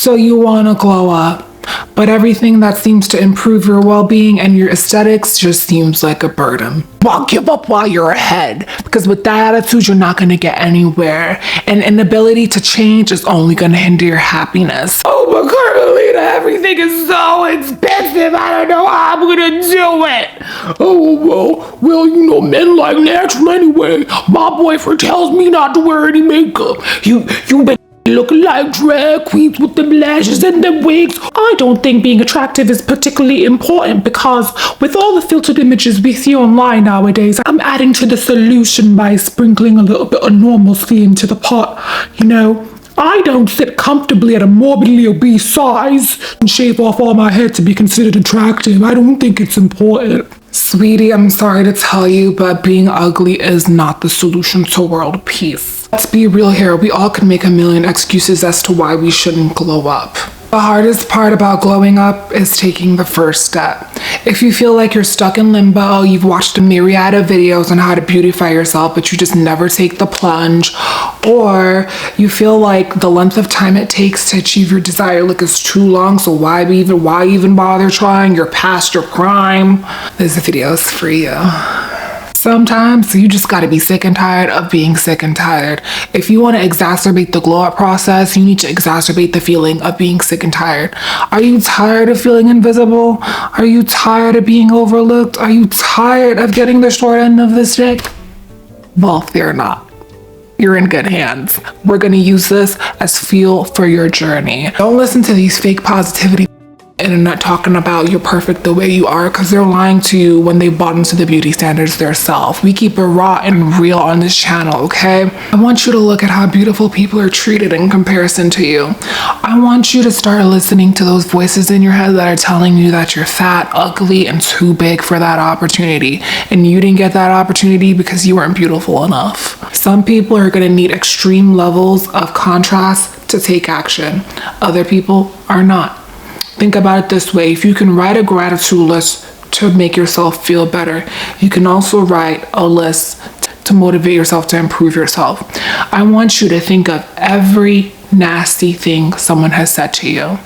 So you want to glow up, but everything that seems to improve your well-being and your aesthetics just seems like a burden. Well, give up while you're ahead, because with that attitude, you're not going to get anywhere. And inability to change is only going to hinder your happiness. Oh, but Carmelita, everything is so expensive. I don't know how I'm going to do it. Oh, well, you know, men like natural anyway. My boyfriend tells me not to wear any makeup. You been looking like drag queens with the lashes and the wigs. I don't think being attractive is particularly important, because with all the filtered images we see online nowadays, I'm adding to the solution by sprinkling a little bit of normalcy into the pot. You know, I don't sit comfortably at a morbidly obese size and shave off all my hair to be considered attractive. I don't think it's important. Sweetie, I'm sorry to tell you, but being ugly is not the solution to world peace. Let's be real here. We all can make a million excuses as to why we shouldn't glow up. The hardest part about glowing up is taking the first step. If you feel like you're stuck in limbo, you've watched a myriad of videos on how to beautify yourself, but you just never take the plunge, or you feel like the length of time it takes to achieve your desired look is too long, so why even bother trying? You're past your prime. This video is for you. Sometimes you just gotta be sick and tired of being sick and tired. If you want to exacerbate the glow up process, you need to exacerbate the feeling of being sick and tired. Are you tired of feeling invisible? Are you tired of being overlooked? Are you tired of getting the short end of the stick? Well, fear not. You're in good hands. We're gonna use this as fuel for your journey. Don't listen to these fake positivity internet talking about you're perfect the way you are, because they're lying to you when they bought into the beauty standards themselves. We keep it raw and real on this channel, okay? I want you to look at how beautiful people are treated in comparison to you. I want you to start listening to those voices in your head that are telling you that you're fat, ugly, and too big for that opportunity. And you didn't get that opportunity because you weren't beautiful enough. Some people are gonna need extreme levels of contrast to take action. Other people are not. Think about it this way. If you can write a gratitude list to make yourself feel better, you can also write a list to motivate yourself to improve yourself. I want you to think of every nasty thing someone has said to you.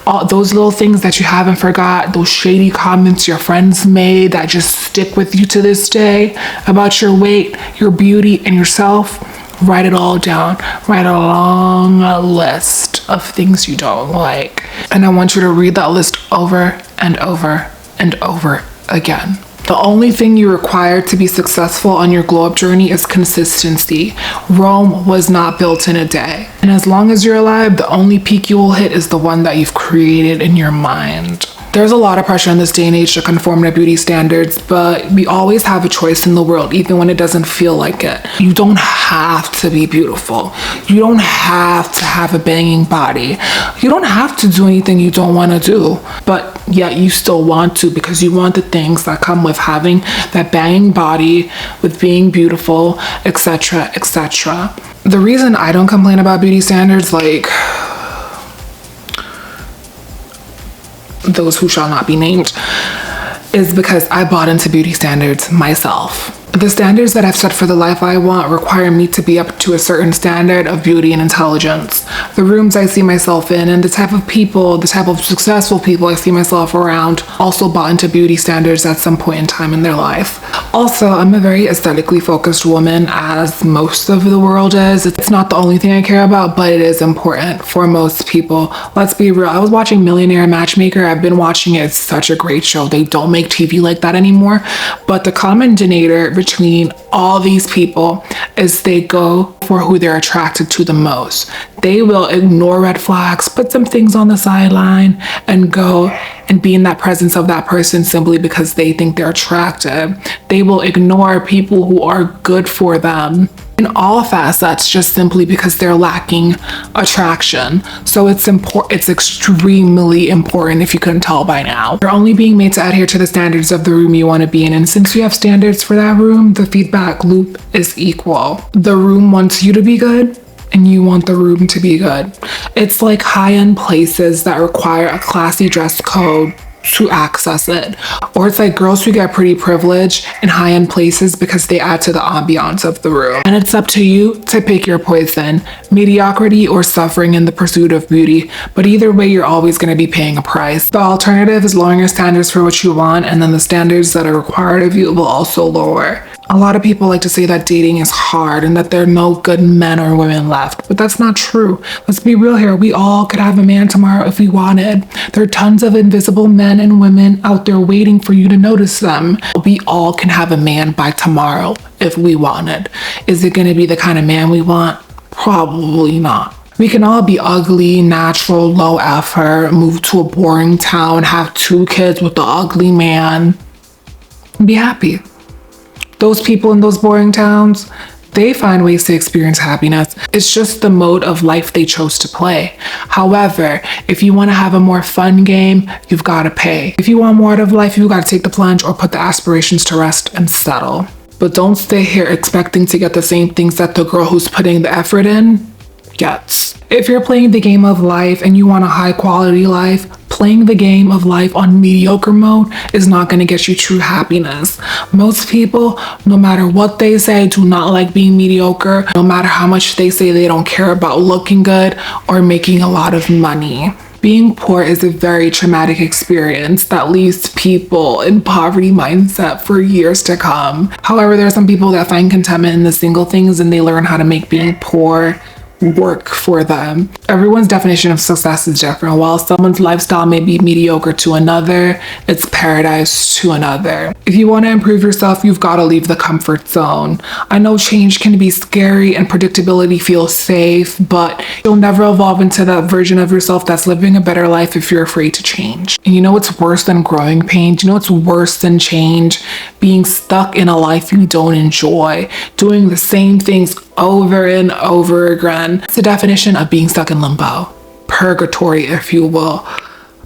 All those little things that you haven't forgot, those shady comments your friends made that just stick with you to this day about your weight, your beauty, and yourself. Write it all down. Write a long list of things you don't like. And I want you to read that list over and over and over again. The only thing you require to be successful on your glow up journey is consistency. Rome was not built in a day. And as long as you're alive, the only peak you will hit is the one that you've created in your mind. There's a lot of pressure in this day and age to conform to beauty standards, but we always have a choice in the world, even when it doesn't feel like it. You don't have to be beautiful. You don't have to have a banging body. You don't have to do anything you don't want to do, but yet you still want to, because you want the things that come with having that banging body, with being beautiful, etc., etc. The reason I don't complain about beauty standards, like those who shall not be named, is because I bought into beauty standards myself. The standards that I've set for the life I want require me to be up to a certain standard of beauty and intelligence. The rooms I see myself in and the type of people, the type of successful people I see myself around also bought into beauty standards at some point in time in their life. Also, I'm a very aesthetically focused woman, as most of the world is. It's not the only thing I care about, but it is important for most people. Let's be real. I was watching Millionaire Matchmaker. I've been watching it. It's such a great show. They don't make TV like that anymore. But the common denominator between all these people is they go for who they're attracted to the most. They will ignore red flags, put some things on the sideline, and go and be in that presence of that person simply because they think they're attractive. They will ignore people who are good for them in all facets just simply because they're lacking attraction. So it's extremely important, if you couldn't tell by now. You're only being made to adhere to the standards of the room you want to be in, and since you have standards for that room, the feedback loop is equal. The room wants you to be good, and you want the room to be good. It's like high-end places that require a classy dress code to access it. Or it's like girls who get pretty privileged in high-end places because they add to the ambiance of the room. And it's up to you to pick your poison, mediocrity or suffering in the pursuit of beauty. But either way, you're always going to be paying a price. The alternative is lowering your standards for what you want, and then the standards that are required of you will also lower. A lot of people like to say that dating is hard and that there are no good men or women left, but that's not true. Let's be real here. We all could have a man tomorrow if we wanted. There are tons of invisible men and women out there waiting for you to notice them. We all can have a man by tomorrow if we wanted. Is it going to be the kind of man we want? Probably not. We can all be ugly, natural, low effort, move to a boring town, have 2 kids with the ugly man, and be happy. Those people in those boring towns, they find ways to experience happiness. It's just the mode of life they chose to play. However, if you want to have a more fun game, you've got to pay. If you want more out of life, you've got to take the plunge or put the aspirations to rest and settle. But don't stay here expecting to get the same things that the girl who's putting the effort in gets. If you're playing the game of life and you want a high quality life, playing the game of life on mediocre mode is not going to get you true happiness. Most people, no matter what they say, do not like being mediocre, no matter how much they say they don't care about looking good or making a lot of money. Being poor is a very traumatic experience that leaves people in poverty mindset for years to come. However, there are some people that find contentment in the single things and they learn how to make being poor work for them. Everyone's definition of success is different. While someone's lifestyle may be mediocre to another, it's paradise to another. If you want to improve yourself, you've got to leave the comfort zone. I know change can be scary and predictability feels safe, but you'll never evolve into that version of yourself that's living a better life if you're afraid to change. And you know what's worse than growing pains? You know what's worse than change? Being stuck in a life you don't enjoy, doing the same things over and over again. It's the definition of being stuck in limbo. Purgatory, if you will.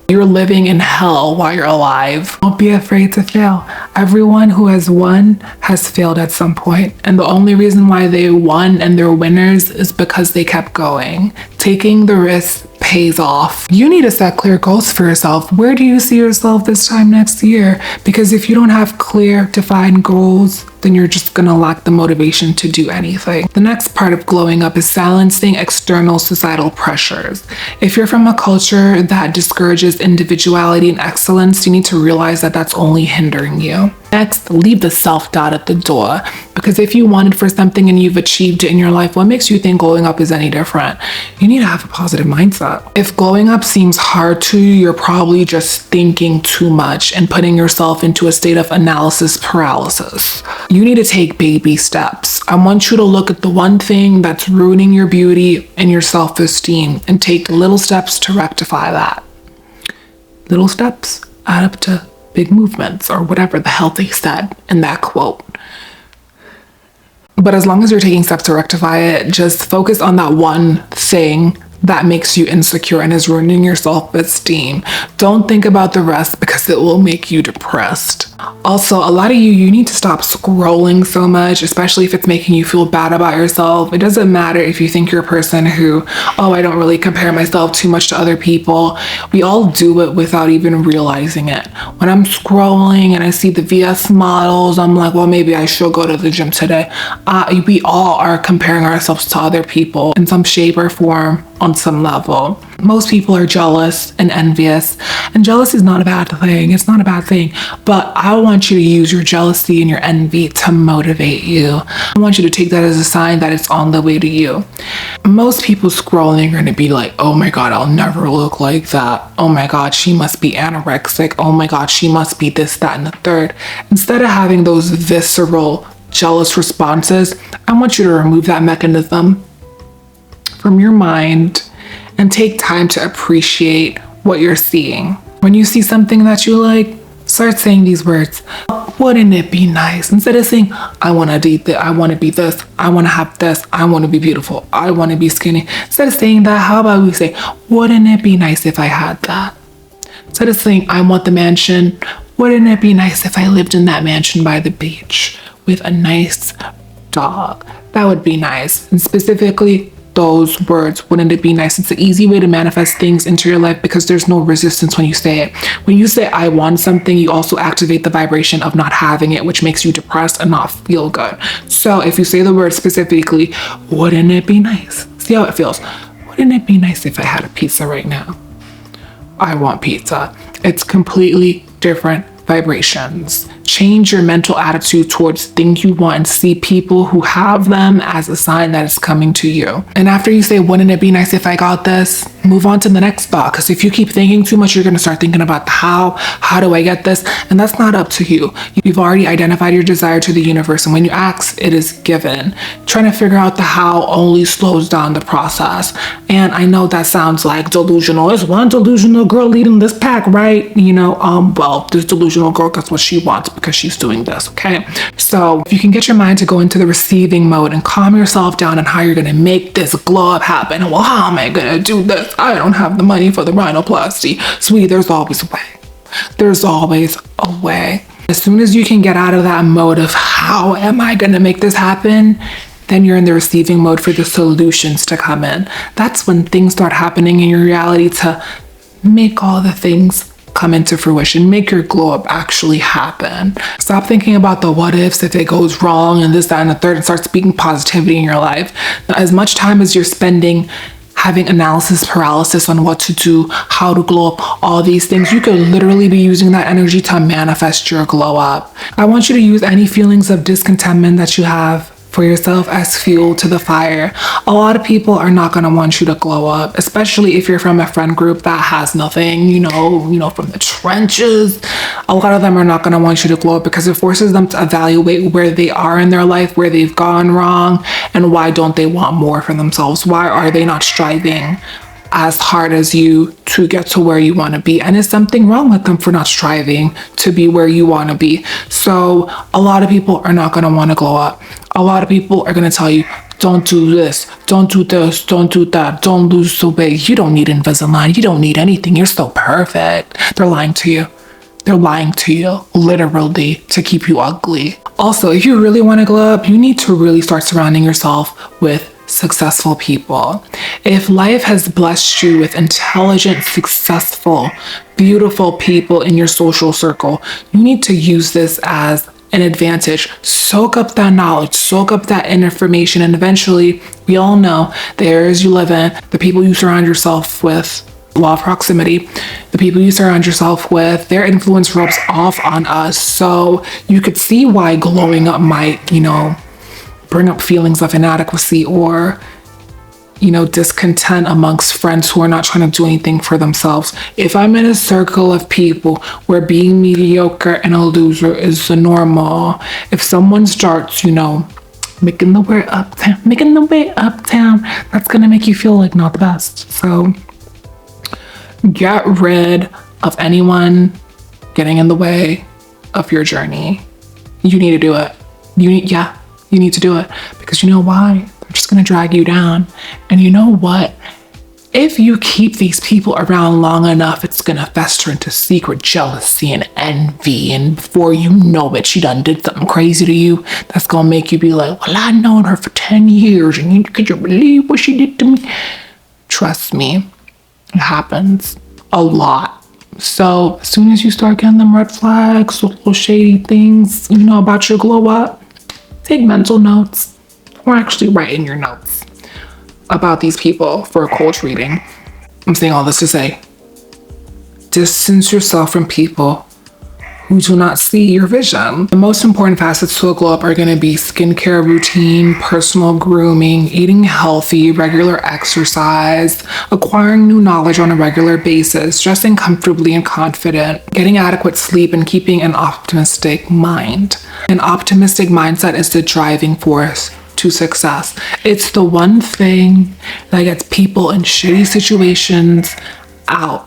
You're living in hell while you're alive. Don't be afraid to fail. Everyone who has won has failed at some point. And the only reason why they won and they're winners is because they kept going. Taking the risk pays off. You need to set clear goals for yourself. Where do you see yourself this time next year? Because if you don't have clear, defined goals, then you're just gonna lack the motivation to do anything. The next part of glowing up is silencing external societal pressures. If you're from a culture that discourages individuality and excellence, you need to realize that that's only hindering you. Next, leave the self-doubt at the door. Because if you wanted for something and you've achieved it in your life, what makes you think glowing up is any different? You need to have a positive mindset. If glowing up seems hard to you, you're probably just thinking too much and putting yourself into a state of analysis paralysis. You need to take baby steps. I want you to look at the one thing that's ruining your beauty and your self-esteem and take little steps to rectify that. Little steps add up to big movements, or whatever the hell they said in that quote. But as long as you're taking steps to rectify it, just focus on that one thing that makes you insecure and is ruining your self-esteem. Don't think about the rest because it will make you depressed. Also, a lot of you need to stop scrolling so much, especially if it's making you feel bad about yourself. It doesn't matter if you think you're a person who, oh, I don't really compare myself too much to other people. We all do it without even realizing it. When I'm scrolling and I see the VS models, I'm like, well, maybe I should go to the gym today. We all are comparing ourselves to other people in some shape or form on some level. Most people are jealous and envious, and jealousy is not a bad thing. It's not a bad thing, but I want you to use your jealousy and your envy to motivate you. I want you to take that as a sign that it's on the way to you. Most people scrolling are going to be like, oh my God, I'll never look like that. Oh my God, she must be anorexic. Oh my God, she must be this, that, and the third. Instead of having those visceral, jealous responses, I want you to remove that mechanism from your mind and take time to appreciate what you're seeing. When you see something that you like, start saying these words. Wouldn't it be nice? Instead of saying, I want to eat that, I want to be this, I want to have this, I want to be beautiful, I want to be skinny. Instead of saying that, how about we say, wouldn't it be nice if I had that? Instead of saying, I want the mansion, wouldn't it be nice if I lived in that mansion by the beach with a nice dog? That would be nice. And specifically, those words. Wouldn't it be nice? It's an easy way to manifest things into your life because there's no resistance when you say it. When you say I want something, you also activate the vibration of not having it, which makes you depressed and not feel good. So if you say the word specifically, wouldn't it be nice? See how it feels. Wouldn't it be nice if I had a pizza right now? I want pizza. It's completely different vibrations. Change your mental attitude towards things you want and see people who have them as a sign that it's coming to you. And after you say, wouldn't it be nice if I got this? Move on to the next thought. Because if you keep thinking too much, you're going to start thinking about the how do I get this? And that's not up to you. You've already identified your desire to the universe. And when you ask, it is given. Trying to figure out the how only slows down the process. And I know that sounds like delusional. There's one delusional girl leading this pack, right? Well, this delusional girl gets what she wants because she's doing this, okay? So if you can get your mind to go into the receiving mode and calm yourself down on how you're gonna make this glow up happen. Well, how am I gonna do this? I don't have the money for the rhinoplasty. Sweetie, there's always a way. There's always a way. As soon as you can get out of that mode of how am I gonna make this happen, then you're in the receiving mode for the solutions to come in. That's when things start happening in your reality to make all the things come into fruition, make your glow up actually happen. Stop thinking about the what ifs, if it goes wrong and this, that, and the third, and start speaking positivity in your life. Now, as much time as you're spending having analysis paralysis on what to do, how to glow up, all these things, you could literally be using that energy to manifest your glow up. I want you to use any feelings of discontentment that you have for yourself as fuel to the fire. A lot of people are not going to want you to glow up, especially if you're from a friend group that has nothing, from the trenches. A lot of them are not going to want you to glow up because it forces them to evaluate where they are in their life, where they've gone wrong, and why don't they want more for themselves? Why are they not striving as hard as you to get to where you want to be? And is something wrong with them for not striving to be where you want to be? So a lot of people are not going to want to glow up. A lot of people are going to tell you, don't do this, don't do this, don't do that, don't lose so big. You don't need Invisalign. You don't need anything. You're so perfect. They're lying to you. They're lying to you, literally, to keep you ugly. Also, if you really want to glow up, you need to really start surrounding yourself with successful people. If life has blessed you with intelligent, successful, beautiful people in your social circle, you need to use this as an advantage. Soak up that knowledge, soak up that information, and eventually, we all know the areas you live in, the people you surround yourself with, law of proximity, the people you surround yourself with, their influence rubs off on us. So you could see why glowing up might, bring up feelings of inadequacy or, discontent amongst friends who are not trying to do anything for themselves. If I'm in a circle of people where being mediocre and a loser is the normal, if someone starts, making the way uptown, that's gonna make you feel like not the best. So get rid of anyone getting in the way of your journey. You need to do it. You need to do it because you know why? They're just going to drag you down. And you know what? If you keep these people around long enough, it's going to fester into secret jealousy and envy. And before you know it, she done did something crazy to you. That's going to make you be like, well, I've known her for 10 years and could you believe what she did to me? Trust me, it happens a lot. So as soon as you start getting them red flags, little shady things, about your glow up, take mental notes or actually write in your notes about these people for a cold reading. I'm saying all this to say, distance yourself from people who do not see your vision. The most important facets to a glow up are going to be skincare routine, personal grooming, eating healthy, regular exercise, acquiring new knowledge on a regular basis, dressing comfortably and confident, getting adequate sleep, and keeping an optimistic mind. An optimistic mindset is the driving force to success. It's the one thing that gets people in shitty situations out.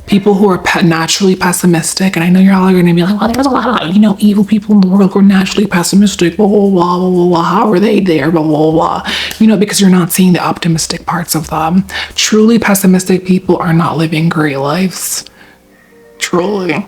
People who are naturally pessimistic, and I know you're all going to be like, well, there's a lot of, evil people in the world who are naturally pessimistic, blah, blah, blah, blah, blah, blah. How are they there, blah, blah, blah, because you're not seeing the optimistic parts of them. Truly pessimistic people are not living great lives. Truly.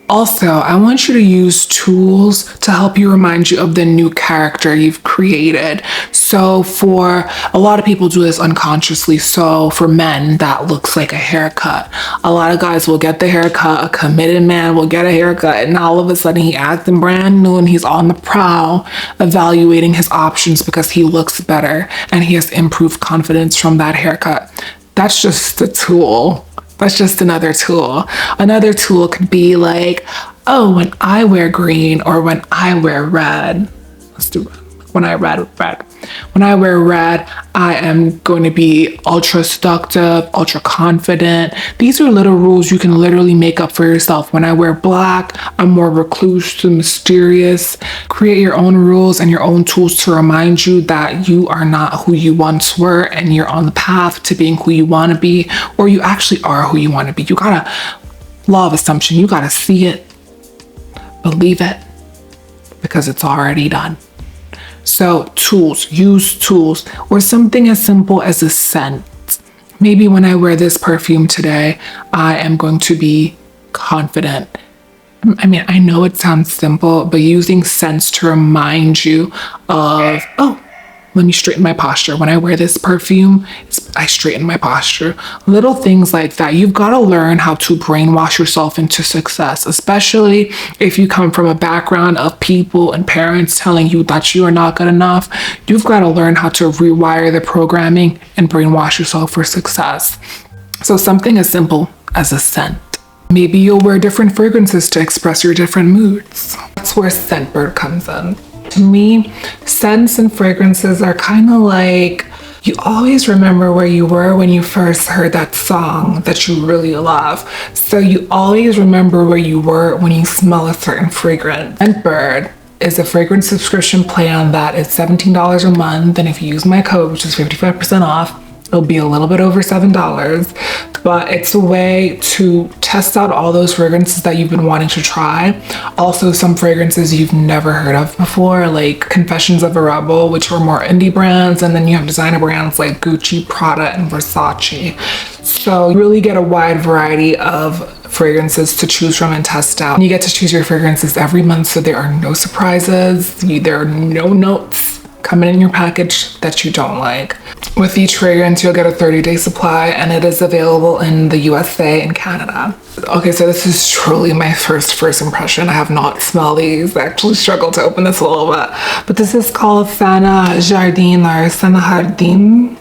Also, I want you to use tools to help you remind you of the new character you've created. So for a lot of people do this unconsciously. So for men, that looks like a haircut. A lot of guys will get the haircut, a committed man will get a haircut, and all of a sudden he acting brand new and he's on the prowl, evaluating his options because he looks better and he has improved confidence from that haircut. That's just a tool. That's just another tool. Another tool could be like, oh, when I wear green or when I wear red, let's do red. When I wear red, I am going to be ultra seductive, ultra confident. These are little rules you can literally make up for yourself. When I wear black, I'm more recluse and mysterious. Create your own rules and your own tools to remind you that you are not who you once were and you're on the path to being who you want to be, or you actually are who you want to be. You gotta, law of assumption, you gotta see it, believe it, because it's already done. So tools, use tools, or something as simple as a scent. Maybe when I wear this perfume today, I am going to be confident. I mean, I know it sounds simple, but using scents to remind you of, oh, let me straighten my posture. When I wear this perfume, I straighten my posture. Little things like that. You've got to learn how to brainwash yourself into success, especially if you come from a background of people and parents telling you that you are not good enough. You've got to learn how to rewire the programming and brainwash yourself for success. So something as simple as a scent. Maybe you'll wear different fragrances to express your different moods. That's where Scentbird comes in. To me, scents and fragrances are kind of like, you always remember where you were when you first heard that song that you really love. So you always remember where you were when you smell a certain fragrance. Scentbird is a fragrance subscription plan that is $17 a month. And if you use my code, which is 55% off, it'll be a little bit over $7, but it's a way to test out all those fragrances that you've been wanting to try. Also, some fragrances you've never heard of before, like Confessions of a Rebel, which are more indie brands, and then you have designer brands like Gucci, Prada, and Versace. So you really get a wide variety of fragrances to choose from and test out. You get to choose your fragrances every month, so there are no surprises, there are no notes coming in your package that you don't like. With each fragrance, you'll get a 30-day supply, and it is available in the USA and Canada. Okay, so this is truly my first impression. I have not smelled these. I actually struggled to open this a little bit. But this is called Sana Jardin or Sana Jardin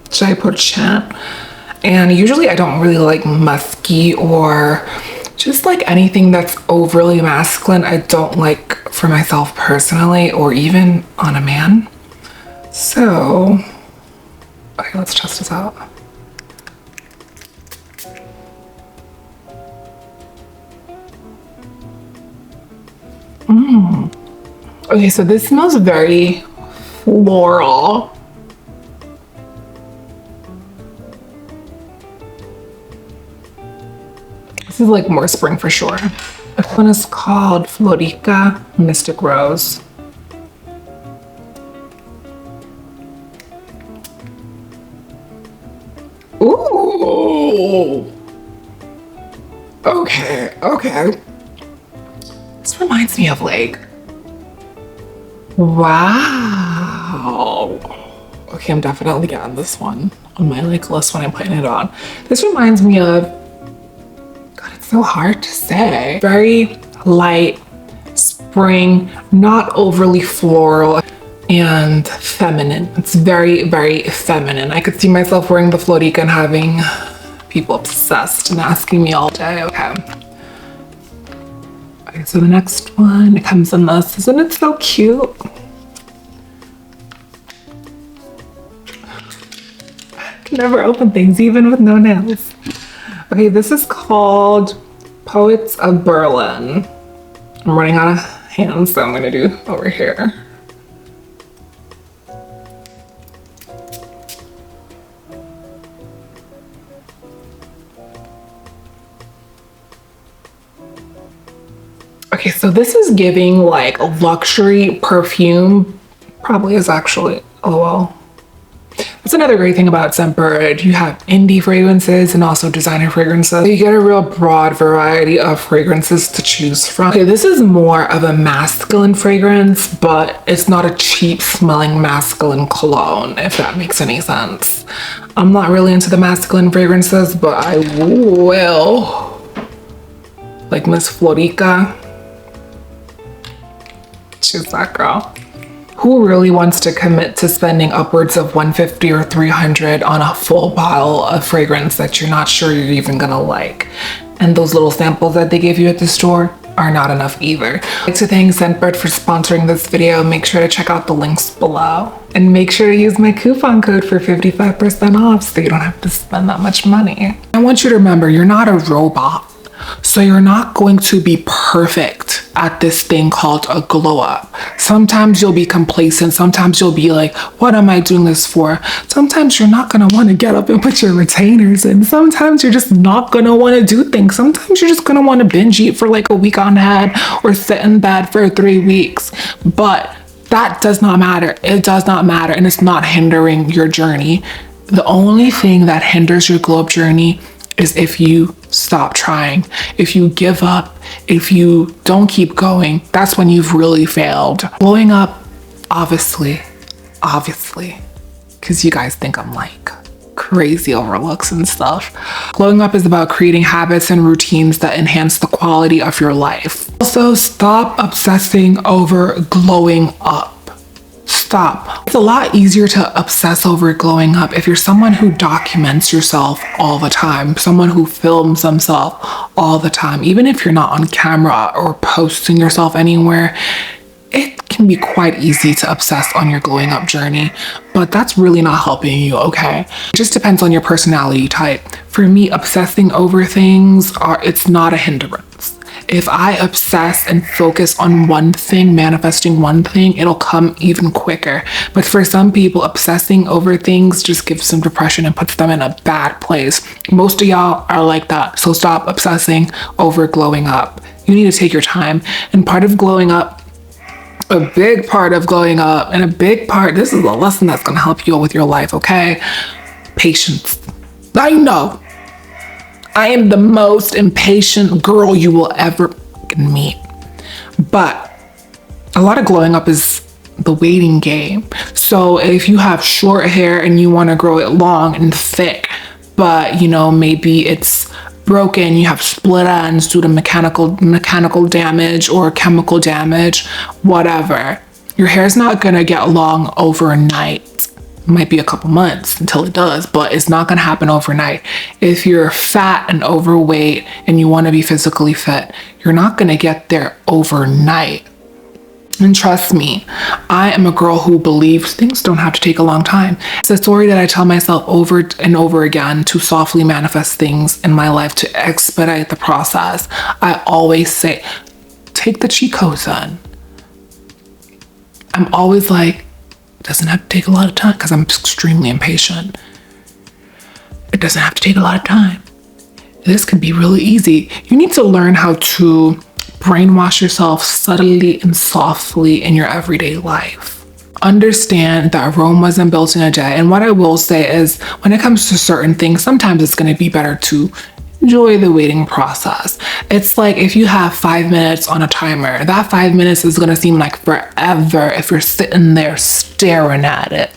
Jaipur Chant. And usually I don't really like musky or just like anything that's overly masculine. I don't like for myself personally, or even on a man. So, okay, let's test this out. Okay, so this smells very floral. This is like more spring for sure. This one is called Florica Mystic Rose. Ooh. Okay. This reminds me of like, wow. Okay, I'm definitely getting this one on my like list when I'm putting it on. This reminds me of, so hard to say. Very light, spring, not overly floral, and feminine. It's very, very feminine. I could see myself wearing the Florica and having people obsessed and asking me all day. Okay, so the next one, it comes in this. Isn't it so cute? I can never open things, even with no nails. Okay, this is called Poets of Berlin. I'm running out of hands, so I'm gonna do over here. Okay, so this is giving like a luxury perfume. Probably is actually, LOL. That's another great thing about Scentbird. You have indie fragrances and also designer fragrances. You get a real broad variety of fragrances to choose from. Okay, this is more of a masculine fragrance, but it's not a cheap smelling masculine cologne, if that makes any sense. I'm not really into the masculine fragrances, but I will. Like Miss Florica. She's that girl. Who really wants to commit to spending upwards of $150 or $300 on a full bottle of fragrance that you're not sure you're even gonna like? And those little samples that they give you at the store are not enough either. I'd like to thank Scentbird for sponsoring this video. Make sure to check out the links below. And make sure to use my coupon code for 55% off so you don't have to spend that much money. I want you to remember, you're not a robot. So you're not going to be perfect at this thing called a glow up. Sometimes you'll be complacent. Sometimes you'll be like, what am I doing this for? Sometimes you're not going to want to get up and put your retainers in. Sometimes you're just not going to want to do things. Sometimes you're just going to want to binge eat for like a week on end or sit in bed for 3 weeks. But that does not matter. It does not matter. And it's not hindering your journey. The only thing that hinders your glow up journey is if you stop trying, if you give up, if you don't keep going. That's when you've really failed. Glowing up, obviously, because you guys think I'm like crazy over looks and stuff. Glowing up is about creating habits and routines that enhance the quality of your life. Also, stop obsessing over glowing up. Stop. It's a lot easier to obsess over glowing up if you're someone who documents yourself all the time, someone who films themselves all the time. Even if you're not on camera or posting yourself anywhere, it can be quite easy to obsess on your glowing up journey, but that's really not helping you, okay? It just depends on your personality type. For me, obsessing over things, it's not a hindrance. If I obsess and focus on one thing, manifesting one thing, it'll come even quicker. But for some people, obsessing over things just gives them depression and puts them in a bad place. Most of y'all are like that. So stop obsessing over glowing up. You need to take your time. And part of glowing up, a big part of glowing up, and a big part, this is a lesson that's going to help you with your life, okay? Patience. I know. I am the most impatient girl you will ever meet. But a lot of glowing up is the waiting game. So if you have short hair and you want to grow it long and thick, but you know, maybe it's broken, you have split ends due to mechanical damage or chemical damage, whatever. Your hair's not gonna get long overnight. Might be a couple months until it does, but it's not going to happen overnight. If you're fat and overweight and you want to be physically fit, you're not going to get there overnight. And trust me, I am a girl who believes things don't have to take a long time. It's a story that I tell myself over and over again to softly manifest things in my life, to expedite the process. I always say, take the cheat codes on. I'm always like, it doesn't have to take a lot of time because I'm extremely impatient. It doesn't have to take a lot of time. This can be really easy. You need to learn how to brainwash yourself subtly and softly in your everyday life. Understand that Rome wasn't built in a day. And what I will say is, when it comes to certain things, sometimes it's going to be better to enjoy the waiting process. It's like if you have 5 minutes on a timer, that 5 minutes is going to seem like forever if you're sitting there staring at it.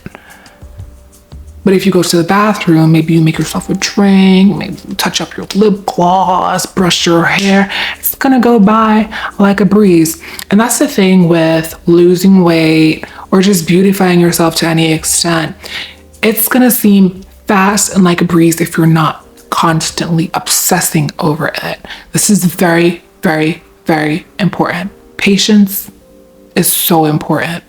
But if you go to the bathroom, maybe you make yourself a drink, maybe touch up your lip gloss, brush your hair, it's gonna go by like a breeze. And that's the thing with losing weight or just beautifying yourself to any extent. It's gonna seem fast and like a breeze if you're not constantly obsessing over it. This is very, very, very important. Patience is so important.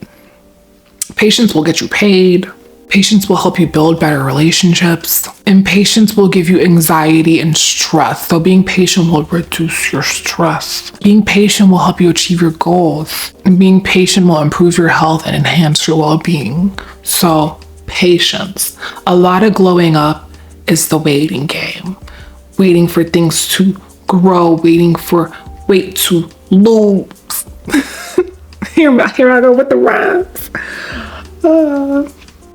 Patience will get you paid. Patience will help you build better relationships. And patience will give you anxiety and stress. So being patient will reduce your stress. Being patient will help you achieve your goals. And being patient will improve your health and enhance your well-being. So patience. A lot of glowing up is the waiting game. Waiting for things to grow, waiting for weight to lose. Here I go with the rhymes.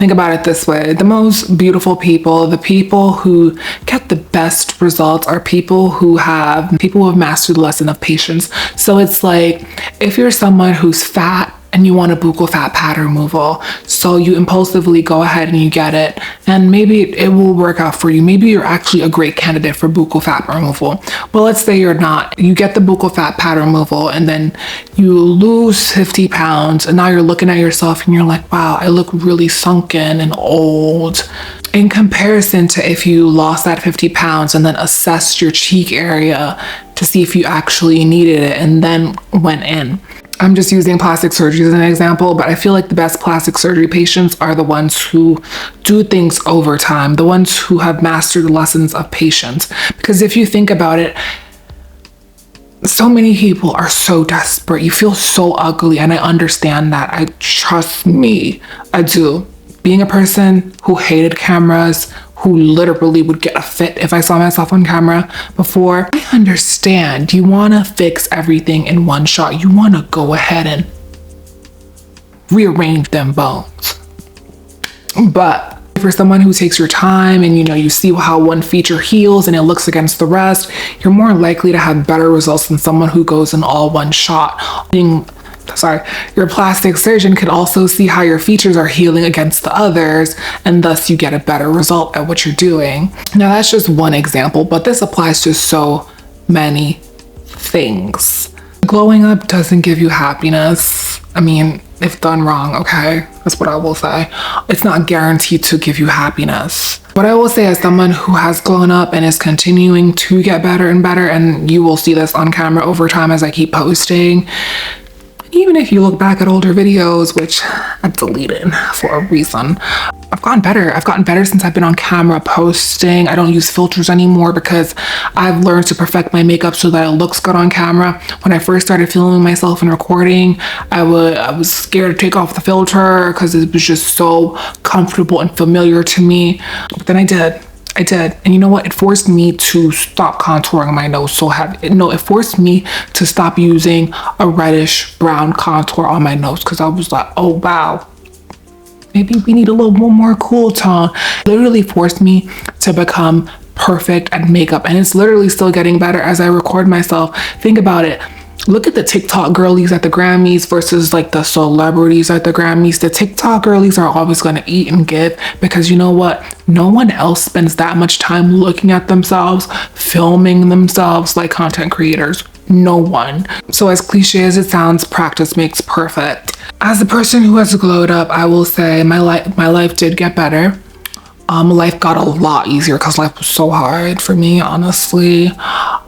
Think about it this way. The most beautiful people, the people who get the best results are people who have mastered the lesson of patience. So it's like, if you're someone who's fat and you want a buccal fat pad removal, so you impulsively go ahead and you get it, and maybe it will work out for you. Maybe you're actually a great candidate for buccal fat removal. But let's say you're not. You get the buccal fat pad removal and then you lose 50 pounds, and now you're looking at yourself and you're like, wow, I look really sunken and old. In comparison to if you lost that 50 pounds and then assessed your cheek area to see if you actually needed it and then went in. I'm just using plastic surgery as an example, but I feel like the best plastic surgery patients are the ones who do things over time, the ones who have mastered the lessons of patience. Because if you think about it, so many people are so desperate. You feel so ugly, and I understand that. Trust me, I do. Being a person who hated cameras, who literally would get a fit if I saw myself on camera before, I understand. You want to fix everything in one shot. You want to go ahead and rearrange them bones. But for someone who takes your time and you see how one feature heals and it looks against the rest, you're more likely to have better results than someone who goes in all one shot. Your plastic surgeon could also see how your features are healing against the others, and thus you get a better result at what you're doing. Now that's just one example, but this applies to so many things. Glowing up doesn't give you happiness. I mean, if done wrong, okay? That's what I will say. It's not guaranteed to give you happiness. What I will say as someone who has grown up and is continuing to get better and better, and you will see this on camera over time as I keep posting, even if you look back at older videos, which I've deleted for a reason, I've gotten better. I've gotten better since I've been on camera posting. I don't use filters anymore because I've learned to perfect my makeup so that it looks good on camera. When I first started filming myself and recording, I was scared to take off the filter because it was just so comfortable and familiar to me. But then I did. And you know what? It forced me to stop contouring my nose so heavy. No, it forced me to stop using a reddish brown contour on my nose because I was like, oh, wow. Maybe we need a little more cool tone. Literally forced me to become perfect at makeup. And it's literally still getting better as I record myself. Think about it. Look at the TikTok girlies at the Grammys versus like the celebrities at the Grammys. The TikTok girlies are always going to eat and give because you know what? No one else spends that much time looking at themselves, filming themselves like content creators. No one. So as cliche as it sounds, practice makes perfect. As a person who has glowed up, I will say my life did get better. Life got a lot easier because life was so hard for me, honestly.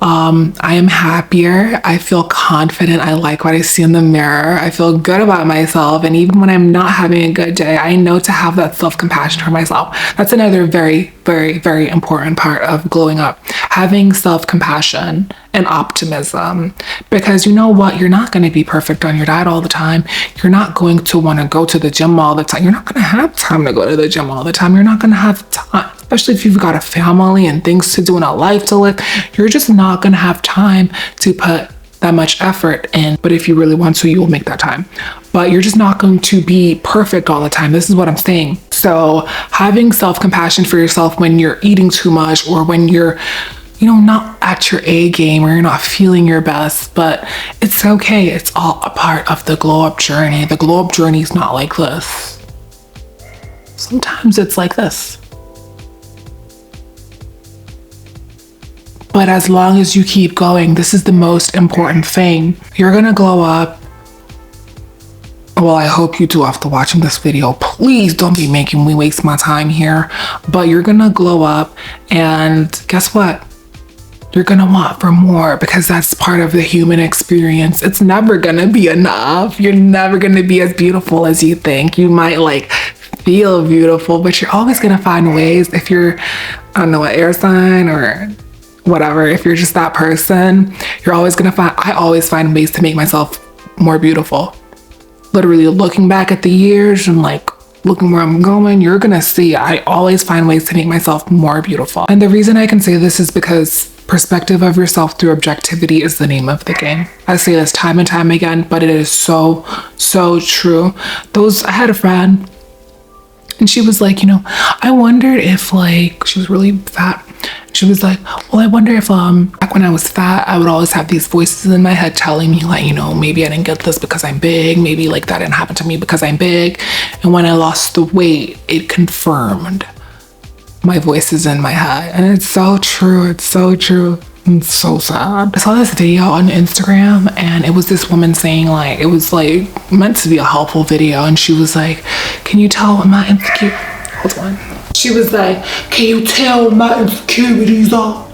I am happier. I feel confident. I like what I see in the mirror. I feel good about myself. And even when I'm not having a good day, I know to have that self-compassion for myself. That's another very, very, very important part of glowing up. Having self-compassion and optimism. Because you know what? You're not going to be perfect on your diet all the time. You're not going to want to go to the gym all the time. You're not going to have time to go to the gym all the time. You're not going to have time, especially if you've got a family and things to do and a life to live. You're just not going to have time to put that much effort in. But if you really want to, you will make that time. But you're just not going to be perfect all the time. This is what I'm saying. So having self-compassion for yourself when you're eating too much or when you're not at your A game or you're not feeling your best, but it's okay. It's all a part of the glow up journey. The glow up journey is not like this. Sometimes it's like this. But as long as you keep going, this is the most important thing. You're gonna glow up. Well, I hope you do after watching this video. Please don't be making me waste my time here. But you're gonna glow up, and guess what? You're gonna want for more because that's part of the human experience. It's never gonna be enough. You're never gonna be as beautiful as you think. You might feel beautiful, but you're always gonna find ways. If you're, I don't know, an air sign or whatever, if you're just that person, you're always gonna I always find ways to make myself more beautiful. Literally looking back at the years and looking where I'm going, you're gonna see I always find ways to make myself more beautiful. And the reason I can say this is because perspective of yourself through objectivity is the name of the game. I say this time and time again, but it is so, so true. I had a friend And she was like, I wondered if like, she was really fat. She was like, well, I wonder if back when I was fat, I would always have these voices in my head telling me like, maybe I didn't get this because I'm big. Maybe like that didn't happen to me because I'm big. And when I lost the weight, it confirmed my voices in my head. And it's so true. It's so true. It's so sad. I saw this video on Instagram and it was this woman saying like, it was like meant to be a helpful video. And she was like, can you tell what my hold on. She was like, can you tell what my insecurities are?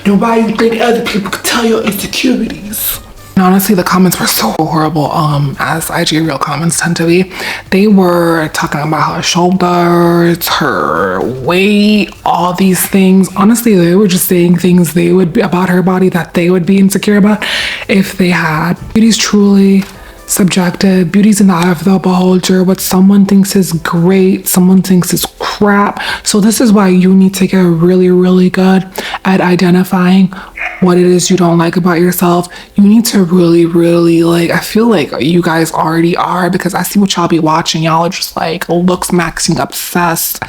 Then why you think other people could tell your insecurities? And honestly, the comments were so horrible, as IG real comments tend to be. They were talking about her shoulders, her weight, all these things. Honestly, they were just saying things they would be about her body that they would be insecure about if they had. Beauty's truly subjective. Beauty's in the eye of the beholder. What someone thinks is great, someone thinks is crap. So this is why you need to get really, really good at identifying what it is you don't like about yourself. You need to really, really like, I feel like you guys already are, because I see what y'all be watching. Y'all are just like looks maxing obsessed.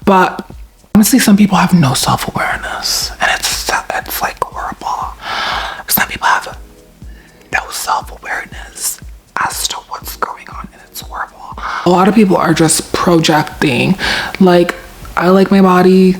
But honestly, some people have no self-awareness and it's like horrible. Some people have no self-awareness as to what's going on, and it's horrible. A lot of people are just projecting like, I like my body,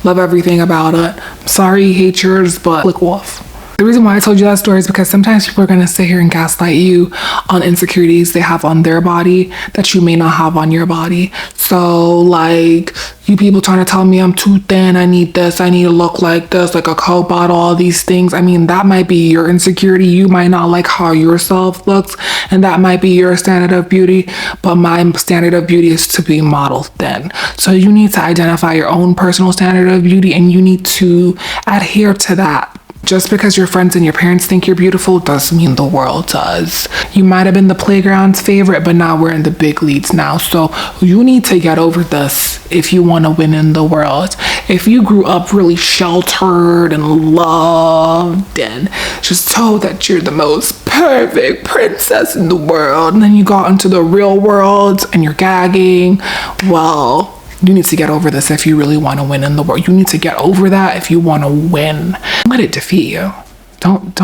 love everything about it. I'm sorry, hate yours, but click off. The reason why I told you that story is because sometimes people are going to sit here and gaslight you on insecurities they have on their body that you may not have on your body. So like, you people trying to tell me I'm too thin, I need this, I need to look like this, like a Coke bottle, all these things. I mean, that might be your insecurity. You might not like how yourself looks, and that might be your standard of beauty, but my standard of beauty is to be model thin. So you need to identify your own personal standard of beauty, and you need to adhere to that. Just because your friends and your parents think you're beautiful doesn't mean the world does. You might have been the playground's favorite, but now we're in the big leagues now. So you need to get over this if you want to win in the world. If you grew up really sheltered and loved and just told that you're the most perfect princess in the world, and then you got into the real world and you're gagging, well, you need to get over this if you really want to win in the world. You need to get over that if you want to win. Don't let it defeat you. Don't,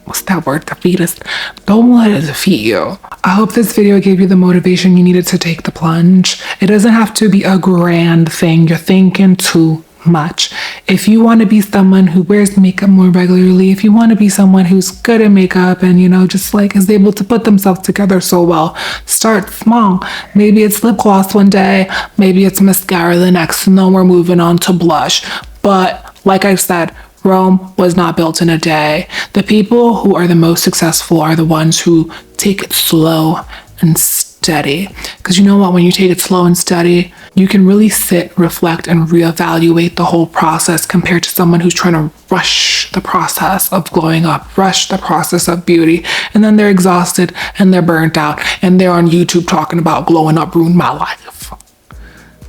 what's that word? Defeatist. Don't let it defeat you. I hope this video gave you the motivation you needed to take the plunge. It doesn't have to be a grand thing. You're thinking too much. If you want to be someone who wears makeup more regularly, if you want to be someone who's good at makeup and just like is able to put themselves together so well, start small. Maybe it's lip gloss one day, maybe it's mascara the next, and then we're moving on to blush. But like I said, Rome was not built in a day. The people who are the most successful are the ones who take it slow and steady. Because you know what, when you take it slow and steady, you can really sit, reflect, and reevaluate the whole process compared to someone who's trying to rush the process of glowing up, rush the process of beauty, and then they're exhausted and they're burnt out and they're on YouTube talking about glowing up ruined my life.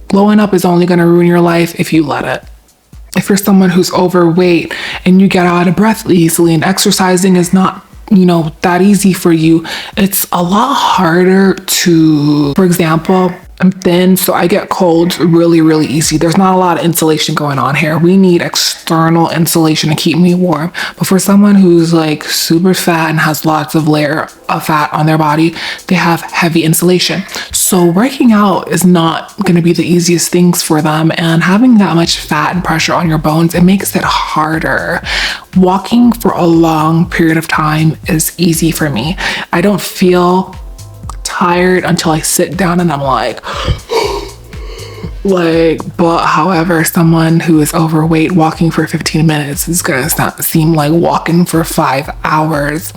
Glowing up is only going to ruin your life if you let it. If you're someone who's overweight and you get out of breath easily and exercising is not that easy for you, it's a lot harder to, for example, I'm thin, so I get colds really, really easy. There's not a lot of insulation going on here. We need external insulation to keep me warm. But for someone who's like super fat and has lots of layer of fat on their body, they have heavy insulation. So working out is not going to be the easiest things for them. And having that much fat and pressure on your bones, it makes it harder. Walking for a long period of time is easy for me. I don't feel tired until I sit down and I'm like, but however, someone who is overweight walking for 15 minutes is gonna seem like walking for 5 hours.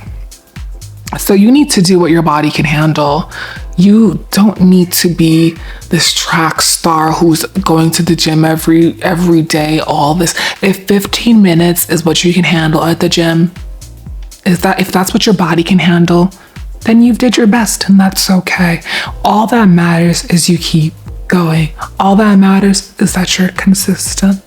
So you need to do what your body can handle. You don't need to be this track star who's going to the gym every day, all this. If 15 minutes is what you can handle at the gym, if that's what your body can handle, then you've did your best, and that's okay. All that matters is you keep going. All that matters is that you're consistent.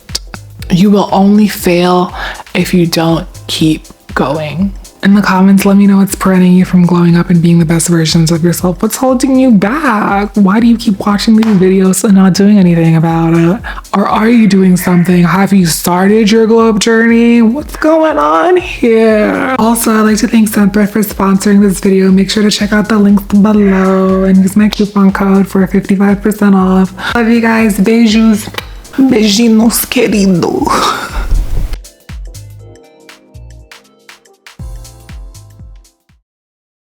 You will only fail if you don't keep going. In the comments, let me know what's preventing you from glowing up and being the best versions of yourself. What's holding you back? Why do you keep watching these videos and not doing anything about it? Or are you doing something? Have you started your glow up journey? What's going on here? Also, I'd like to thank Scentbread for sponsoring this video. Make sure to check out the links below and use my coupon code for 55% off. Love you guys. Beijos. Beijinhos, querido.